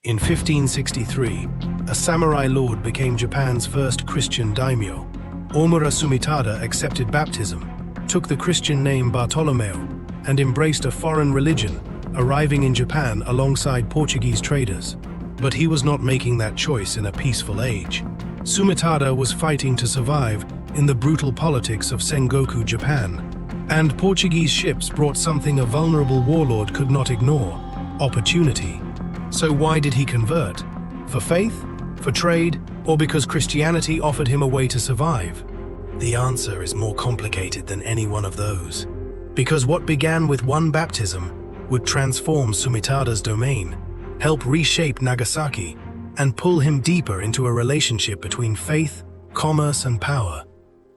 In 1563, a samurai lord became Japan's first Christian daimyo. Ōmura Sumitada accepted baptism, took the Christian name Bartolomeo, and embraced a foreign religion, arriving in Japan alongside Portuguese traders. But he was not making that choice in a peaceful age. Sumitada was fighting to survive in the brutal politics of Sengoku Japan, and Portuguese ships brought something a vulnerable warlord could not ignore: opportunity. So why did he convert? For faith? For trade? Or because Christianity offered him a way to survive? The answer is more complicated than any one of those. Because what began with one baptism would transform Sumitada's domain, help reshape Nagasaki, and pull him deeper into a relationship between faith, commerce, and power,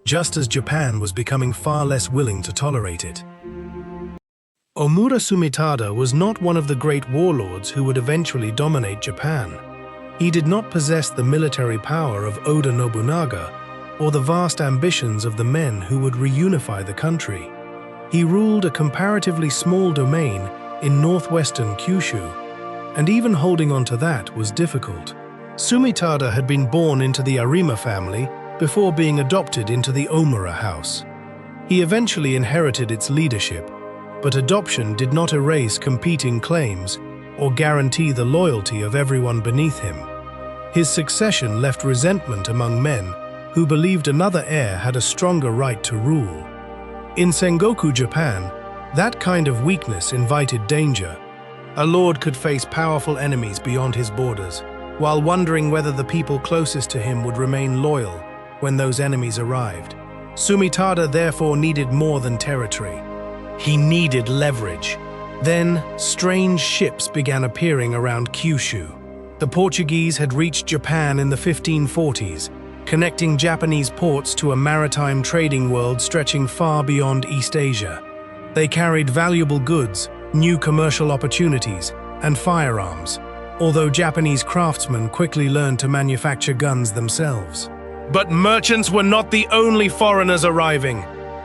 just as Japan was becoming far less willing to tolerate it. Ōmura Sumitada was not one of the great warlords who would eventually dominate Japan. He did not possess the military power of Oda Nobunaga or the vast ambitions of the men who would reunify the country. He ruled a comparatively small domain in northwestern Kyushu, and even holding on to that was difficult. Sumitada had been born into the Arima family before being adopted into the Omura house. He eventually inherited its leadership, but adoption did not erase competing claims or guarantee the loyalty of everyone beneath him. His succession left resentment among men who believed another heir had a stronger right to rule. In Sengoku Japan, that kind of weakness invited danger. A lord could face powerful enemies beyond his borders, while wondering whether the people closest to him would remain loyal when those enemies arrived. Sumitada therefore needed more than territory. He needed leverage. Then, strange ships began appearing around Kyushu. The Portuguese had reached Japan in the 1540s, connecting Japanese ports to a maritime trading world stretching far beyond East Asia. They carried valuable goods, new commercial opportunities, and firearms, although Japanese craftsmen quickly learned to manufacture guns themselves. But merchants were not the only foreigners arriving.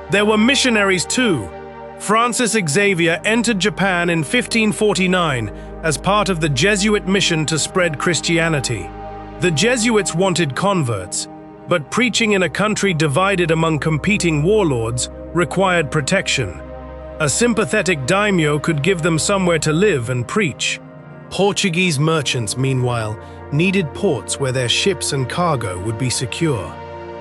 There were missionaries too. Francis Xavier entered Japan in 1549 as part of the Jesuit mission to spread Christianity. The Jesuits wanted converts, but preaching in a country divided among competing warlords required protection. A sympathetic daimyo could give them somewhere to live and preach. Portuguese merchants, meanwhile, needed ports where their ships and cargo would be secure,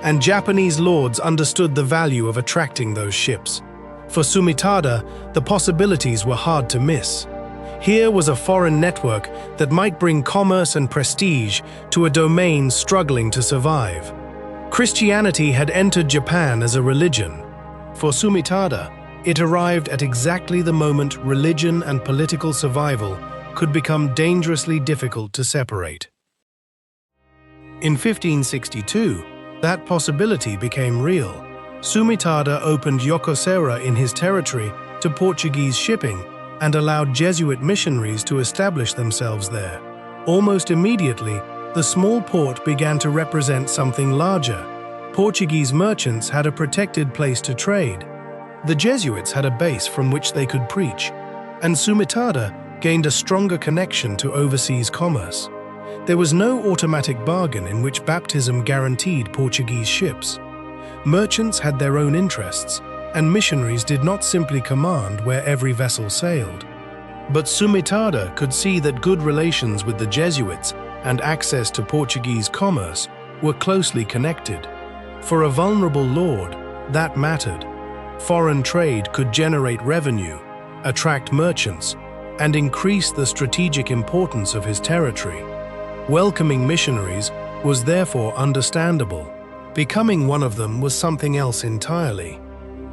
and Japanese lords understood the value of attracting those ships. For Sumitada, the possibilities were hard to miss. Here was a foreign network that might bring commerce and prestige to a domain struggling to survive. Christianity had entered Japan as a religion. For Sumitada, it arrived at exactly the moment religion and political survival could become dangerously difficult to separate. In 1562, that possibility became real. Sumitada opened Yokosera in his territory to Portuguese shipping and allowed Jesuit missionaries to establish themselves there. Almost immediately, the small port began to represent something larger. Portuguese merchants had a protected place to trade. The Jesuits had a base from which they could preach, and Sumitada gained a stronger connection to overseas commerce. There was no automatic bargain in which baptism guaranteed Portuguese ships. Merchants had their own interests, and missionaries did not simply command where every vessel sailed. But Sumitada could see that good relations with the Jesuits and access to Portuguese commerce were closely connected. For a vulnerable lord, that mattered. Foreign trade could generate revenue, attract merchants, and increase the strategic importance of his territory. Welcoming missionaries was therefore understandable. Becoming one of them was something else entirely.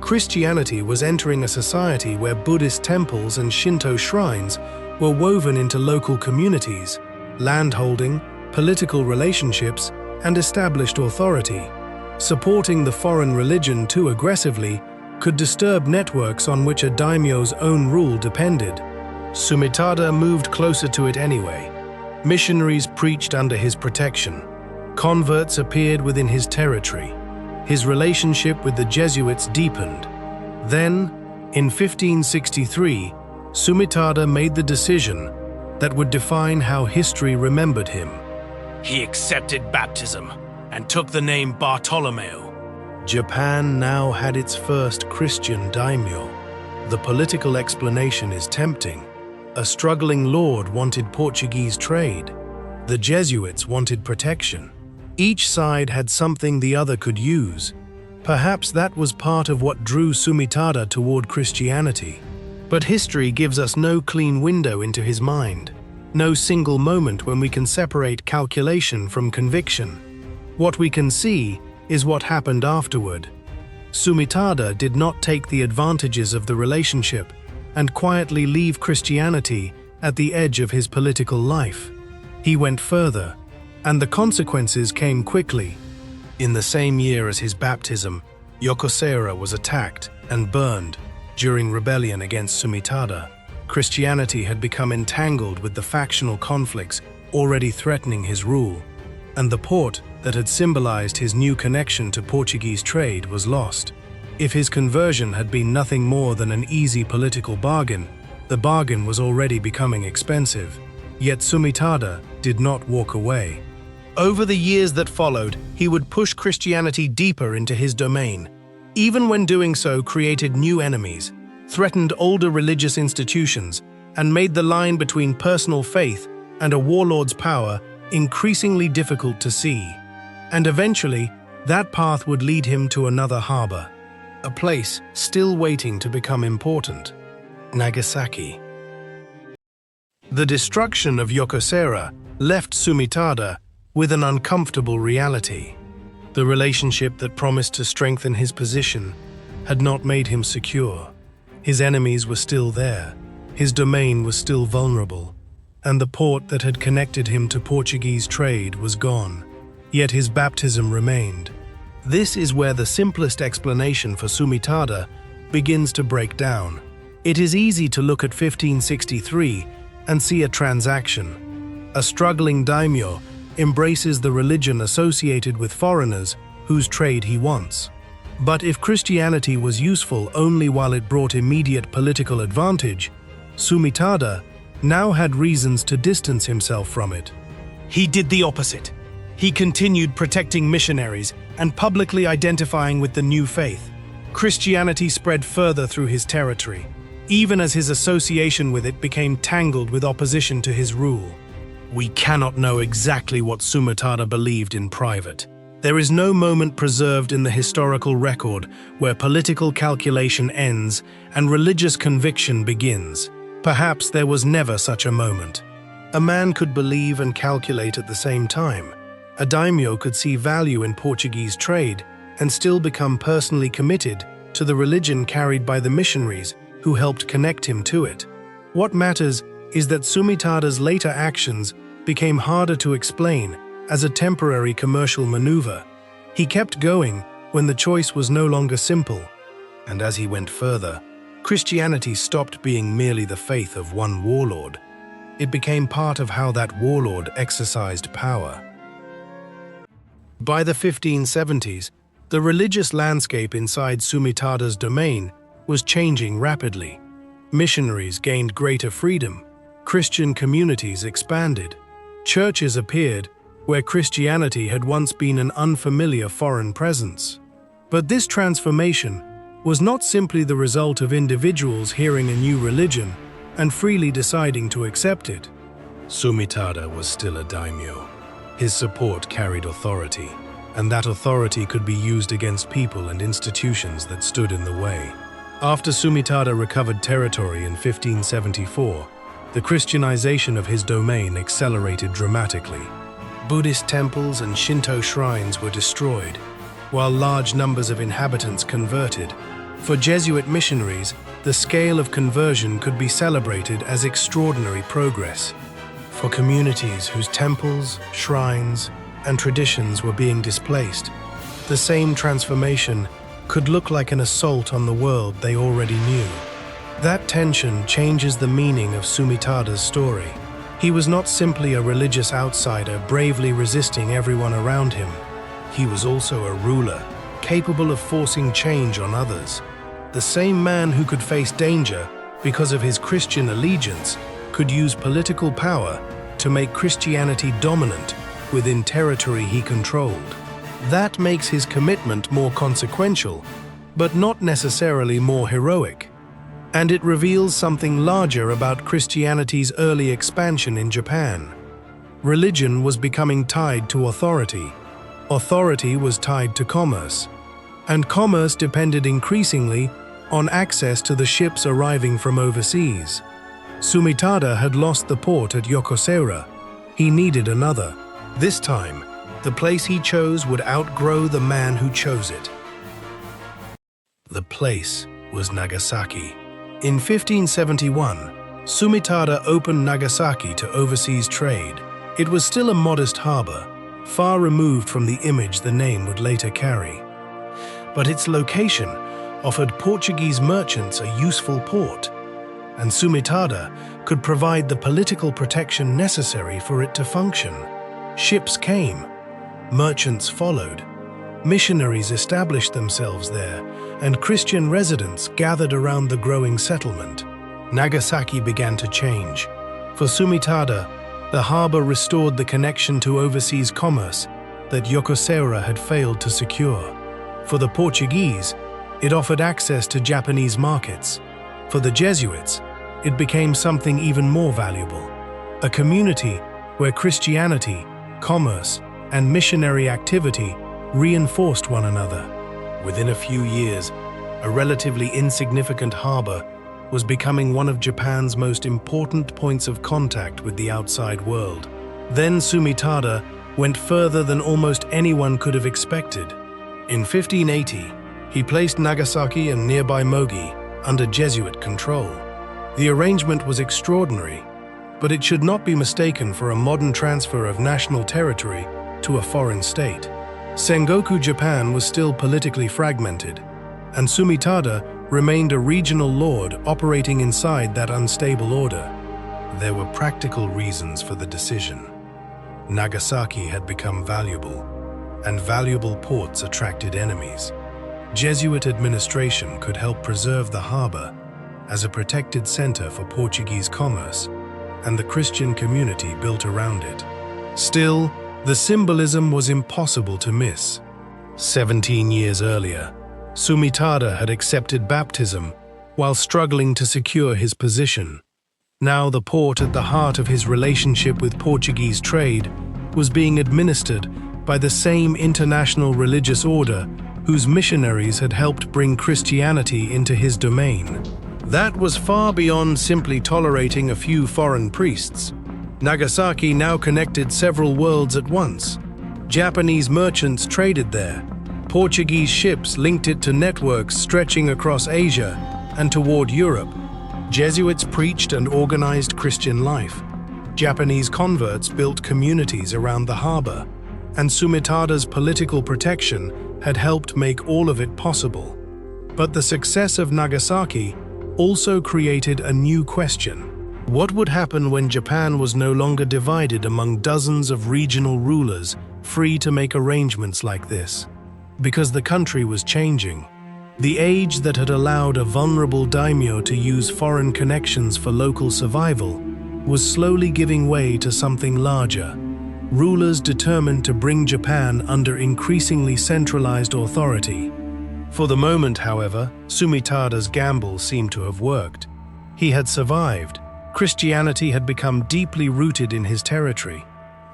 Christianity was entering a society where Buddhist temples and Shinto shrines were woven into local communities, landholding, political relationships, and established authority. Supporting the foreign religion too aggressively could disturb networks on which a daimyo's own rule depended. Sumitada moved closer to it anyway. Missionaries preached under his protection. Converts appeared within his territory. His relationship with the Jesuits deepened. Then, in 1563, Sumitada made the decision that would define how history remembered him. He accepted baptism and took the name Bartolomeo. Japan now had its first Christian daimyo. The political explanation is tempting. A struggling lord wanted Portuguese trade. The Jesuits wanted protection. Each side had something the other could use. Perhaps that was part of what drew Sumitada toward Christianity. But history gives us no clean window into his mind, no single moment when we can separate calculation from conviction. What we can see is what happened afterward. Sumitada did not take the advantages of the relationship and quietly leave Christianity at the edge of his political life. He went further, and the consequences came quickly. In the same year as his baptism, Yokosuka was attacked and burned. During rebellion against Sumitada, Christianity had become entangled with the factional conflicts already threatening his rule, and the port that had symbolized his new connection to Portuguese trade was lost. If his conversion had been nothing more than an easy political bargain, the bargain was already becoming expensive. Yet Sumitada did not walk away. Over the years that followed, he would push Christianity deeper into his domain. Even when doing so, created new enemies, threatened older religious institutions, and made the line between personal faith and a warlord's power increasingly difficult to see. And eventually, that path would lead him to another harbor, a place still waiting to become important: Nagasaki. The destruction of Yokosuka left Sumitada with an uncomfortable reality. The relationship that promised to strengthen his position had not made him secure. His enemies were still there, his domain was still vulnerable, and the port that had connected him to Portuguese trade was gone. Yet his baptism remained. This is where the simplest explanation for Sumitada begins to break down. It is easy to look at 1563 and see a transaction. A struggling daimyo embraces the religion associated with foreigners whose trade he wants. But if Christianity was useful only while it brought immediate political advantage, Sumitada now had reasons to distance himself from it. He did the opposite. He continued protecting missionaries and publicly identifying with the new faith. Christianity spread further through his territory, even as his association with it became tangled with opposition to his rule. We cannot know exactly what Sumitada believed in private. There is no moment preserved in the historical record where political calculation ends and religious conviction begins. Perhaps there was never such a moment. A man could believe and calculate at the same time. A daimyo could see value in Portuguese trade and still become personally committed to the religion carried by the missionaries who helped connect him to it. What matters is that Sumitada's later actions became harder to explain as a temporary commercial maneuver. He kept going when the choice was no longer simple. And as he went further, Christianity stopped being merely the faith of one warlord. It became part of how that warlord exercised power. By the 1570s, the religious landscape inside Sumitada's domain was changing rapidly. Missionaries gained greater freedom. Christian communities expanded. Churches appeared where Christianity had once been an unfamiliar foreign presence. But this transformation was not simply the result of individuals hearing a new religion and freely deciding to accept it. Sumitada was still a daimyo. His support carried authority, and that authority could be used against people and institutions that stood in the way. After Sumitada recovered territory in 1574, the Christianization of his domain accelerated dramatically. Buddhist temples and Shinto shrines were destroyed, while large numbers of inhabitants converted. For Jesuit missionaries, the scale of conversion could be celebrated as extraordinary progress. For communities whose temples, shrines, and traditions were being displaced, the same transformation could look like an assault on the world they already knew. That tension changes the meaning of Sumitada's story. He was not simply a religious outsider bravely resisting everyone around him. He was also a ruler, capable of forcing change on others. The same man who could face danger because of his Christian allegiance could use political power to make Christianity dominant within territory he controlled. That makes his commitment more consequential, but not necessarily more heroic. And it reveals something larger about Christianity's early expansion in Japan. Religion was becoming tied to authority. Authority was tied to commerce. And commerce depended increasingly on access to the ships arriving from overseas. Sumitada had lost the port at Yokosuka. He needed another. This time, the place he chose would outgrow the man who chose it. The place was Nagasaki. In 1571, Sumitada opened Nagasaki to overseas trade. It was still a modest harbor, far removed from the image the name would later carry. But its location offered Portuguese merchants a useful port, and Sumitada could provide the political protection necessary for it to function. Ships came, merchants followed, missionaries established themselves there, and Christian residents gathered around the growing settlement. Nagasaki began to change. For Sumitada, the harbor restored the connection to overseas commerce that Yokosuka had failed to secure. For the Portuguese, it offered access to Japanese markets. For the Jesuits, it became something even more valuable, a community where Christianity, commerce, and missionary activity reinforced one another. Within a few years, a relatively insignificant harbor was becoming one of Japan's most important points of contact with the outside world. Then Sumitada went further than almost anyone could have expected. In 1580, he placed Nagasaki and nearby Mogi under Jesuit control. The arrangement was extraordinary, but it should not be mistaken for a modern transfer of national territory to a foreign state. Sengoku Japan was still politically fragmented, and Sumitada remained a regional lord operating inside that unstable order. There were practical reasons for the decision. Nagasaki had become valuable, and valuable ports attracted enemies. Jesuit administration could help preserve the harbor as a protected center for Portuguese commerce and the Christian community built around it. Still, the symbolism was impossible to miss. 17 years earlier, Sumitada had accepted baptism while struggling to secure his position. Now the port at the heart of his relationship with Portuguese trade was being administered by the same international religious order whose missionaries had helped bring Christianity into his domain. That was far beyond simply tolerating a few foreign priests. Nagasaki now connected several worlds at once. Japanese merchants traded there. Portuguese ships linked it to networks stretching across Asia and toward Europe. Jesuits preached and organized Christian life. Japanese converts built communities around the harbor, and Sumitada's political protection had helped make all of it possible. But the success of Nagasaki also created a new question. What would happen when Japan was no longer divided among dozens of regional rulers free to make arrangements like this? Because the country was changing. The age that had allowed a vulnerable daimyo to use foreign connections for local survival was slowly giving way to something larger. Rulers determined to bring Japan under increasingly centralized authority. For the moment, however, Sumitada's gamble seemed to have worked. He had survived. Christianity had become deeply rooted in his territory,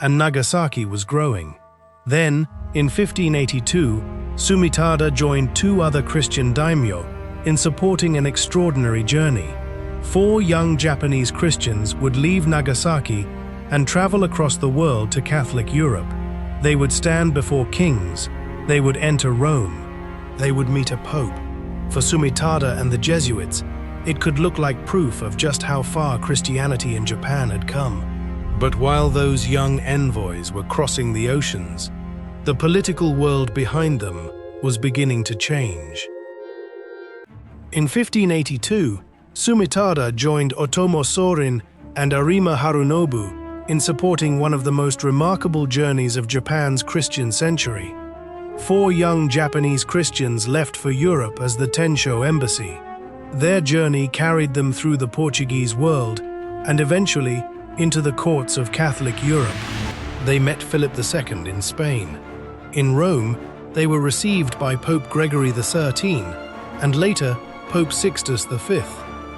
and Nagasaki was growing. Then, in 1582, Sumitada joined two other Christian daimyo in supporting an extraordinary journey. 4 young Japanese Christians would leave Nagasaki and travel across the world to Catholic Europe. They would stand before kings. They would enter Rome. They would meet a pope. For Sumitada and the Jesuits, it could look like proof of just how far Christianity in Japan had come. But while those young envoys were crossing the oceans, the political world behind them was beginning to change. In 1582, Sumitada joined Otomo Sorin and Arima Harunobu in supporting one of the most remarkable journeys of Japan's Christian century. 4 young Japanese Christians left for Europe as the Tenshō Embassy. Their journey carried them through the Portuguese world and eventually into the courts of Catholic Europe. They met Philip II in Spain. In Rome, they were received by Pope Gregory XIII and later Pope Sixtus V.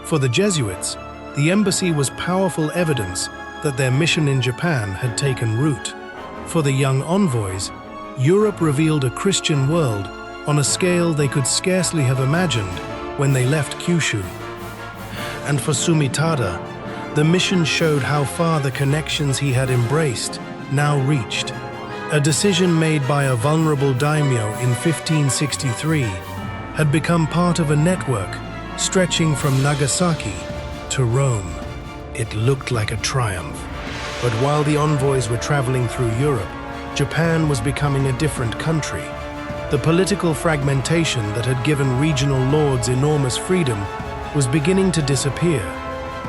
For the Jesuits, the embassy was powerful evidence that their mission in Japan had taken root. For the young envoys, Europe revealed a Christian world on a scale they could scarcely have imagined when they left Kyushu. And for Sumitada, the mission showed how far the connections he had embraced now reached. A decision made by a vulnerable daimyo in 1563 had become part of a network stretching from Nagasaki to Rome. It looked like a triumph. But while the envoys were traveling through Europe, Japan was becoming a different country. The political fragmentation that had given regional lords enormous freedom was beginning to disappear.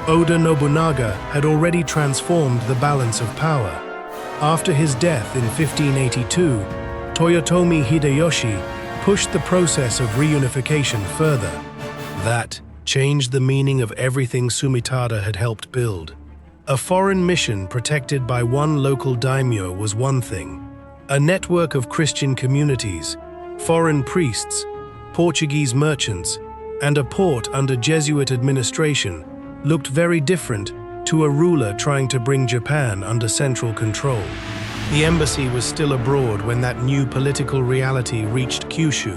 Oda Nobunaga had already transformed the balance of power. After his death in 1582, Toyotomi Hideyoshi pushed the process of reunification further. That changed the meaning of everything Sumitada had helped build. A foreign mission protected by one local daimyo was one thing. A network of Christian communities, foreign priests, Portuguese merchants, and a port under Jesuit administration looked very different to a ruler trying to bring Japan under central control. The embassy was still abroad when that new political reality reached Kyushu.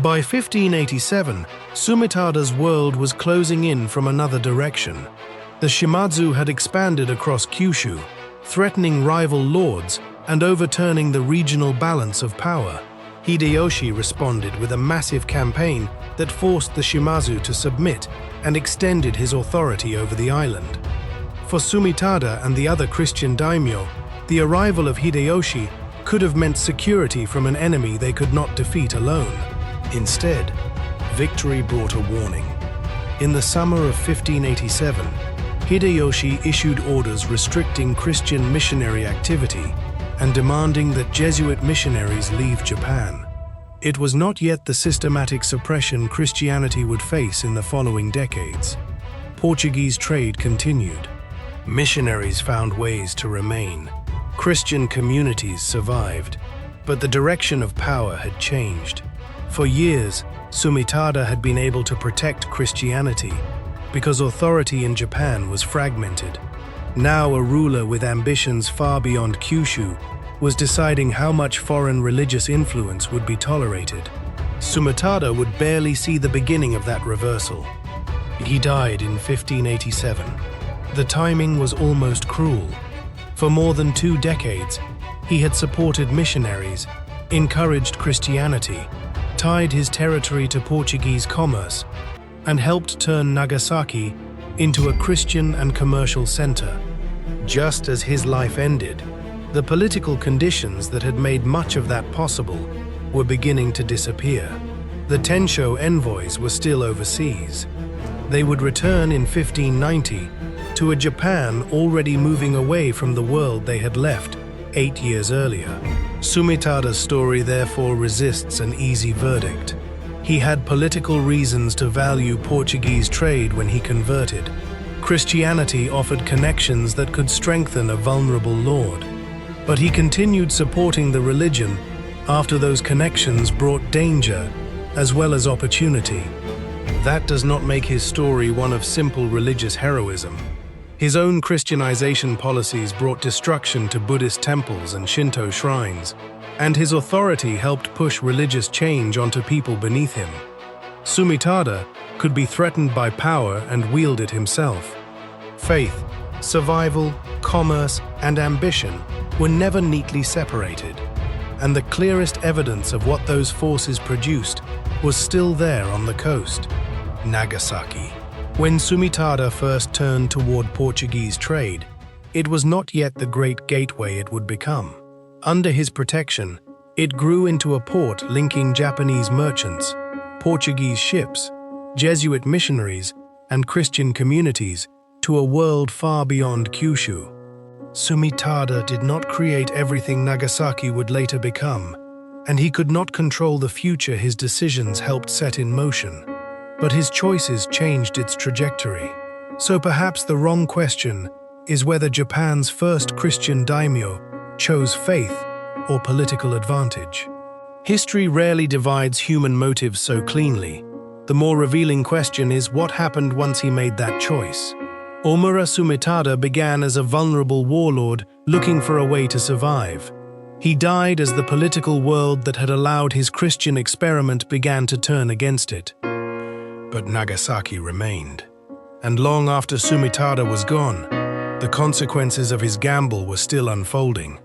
By 1587, Sumitada's world was closing in from another direction. The Shimazu had expanded across Kyushu, threatening rival lords and overturning the regional balance of power. Hideyoshi responded with a massive campaign that forced the Shimazu to submit and extended his authority over the island. For Sumitada and the other Christian daimyo, the arrival of Hideyoshi could have meant security from an enemy they could not defeat alone. Instead, victory brought a warning. In the summer of 1587, Hideyoshi issued orders restricting Christian missionary activity and demanding that Jesuit missionaries leave Japan. It was not yet the systematic suppression Christianity would face in the following decades. Portuguese trade continued. Missionaries found ways to remain. Christian communities survived. But the direction of power had changed. For years, Sumitada had been able to protect Christianity because authority in Japan was fragmented. Now a ruler with ambitions far beyond Kyushu was deciding how much foreign religious influence would be tolerated. Sumitada would barely see the beginning of that reversal. He died in 1587. The timing was almost cruel. For more than 2 decades, he had supported missionaries, encouraged Christianity, tied his territory to Portuguese commerce, and helped turn Nagasaki into a Christian and commercial center. Just as his life ended, the political conditions that had made much of that possible were beginning to disappear. The Tenshō envoys were still overseas. They would return in 1590 to a Japan already moving away from the world they had left 8 years earlier. Sumitada's story therefore resists an easy verdict. He had political reasons to value Portuguese trade when he converted. Christianity offered connections that could strengthen a vulnerable lord. But he continued supporting the religion after those connections brought danger as well as opportunity. That does not make his story one of simple religious heroism. His own Christianization policies brought destruction to Buddhist temples and Shinto shrines, and his authority helped push religious change onto people beneath him. Sumitada could be threatened by power and wield it himself. Faith, survival, commerce, and ambition were never neatly separated, and the clearest evidence of what those forces produced was still there on the coast, Nagasaki. When Sumitada first turned toward Portuguese trade, it was not yet the great gateway it would become. Under his protection, it grew into a port linking Japanese merchants, Portuguese ships, Jesuit missionaries, and Christian communities to a world far beyond Kyushu. Sumitada did not create everything Nagasaki would later become, and he could not control the future his decisions helped set in motion. But his choices changed its trajectory. So perhaps the wrong question is whether Japan's first Christian daimyo chose faith or political advantage. History rarely divides human motives so cleanly. The more revealing question is what happened once he made that choice. Ōmura Sumitada began as a vulnerable warlord looking for a way to survive. He died as the political world that had allowed his Christian experiment began to turn against it. But Nagasaki remained. And long after Sumitada was gone, the consequences of his gamble were still unfolding.